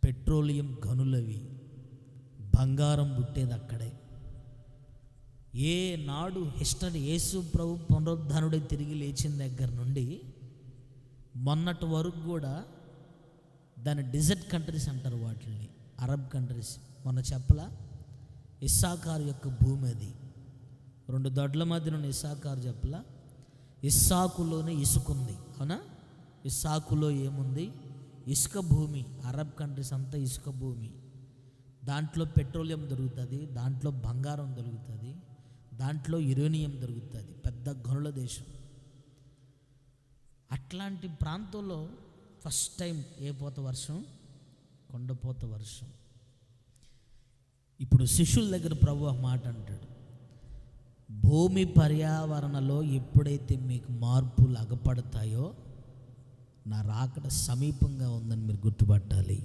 Petroleum గనులవి, బంగారం పుట్టేది అక్కడే. ఏ నాడు హిస్టరీ యేసు ప్రభు పునరుద్ధానుడై తిరిగి లేచిన దగ్గర నుండి మొన్నటి వరకు కూడా దాని డిజర్ట్ కంట్రీస్ అంటారు వాటిని, అరబ్ కంట్రీస్. మొన్న చెప్పలా, ఇస్సాకారు యొక్క భూమి అది, 2 దొడ్ల మధ్యన ఉన్న ఇస్సాకారు చెప్పలా, ఇస్సాకులోనే ఇసుకుంది. అవునా? ఇస్సాకులో ఏముంది? ఇసుక భూమి. అరబ్ కంట్రీస్ అంతా ఇసుక భూమి. దాంట్లో పెట్రోలియం దొరుకుతుంది, దాంట్లో బంగారం దొరుకుతుంది, దాంట్లో యురేనియం దొరుకుతుంది. పెద్ద గనుల దేశం. అట్లాంటి ప్రాంతంలో ఫస్ట్ టైం ఏ పోత వర్షం? కొండపోత వర్షం. ఇప్పుడు శిష్యుల దగ్గర ప్రభు మాట అంటాడు, భూమి పర్యావరణలో ఎప్పుడైతే మీకు మార్పులు అగపడతాయో నా రాకడ సమీపంగా ఉందని మీరు గుర్తుపట్టాలి.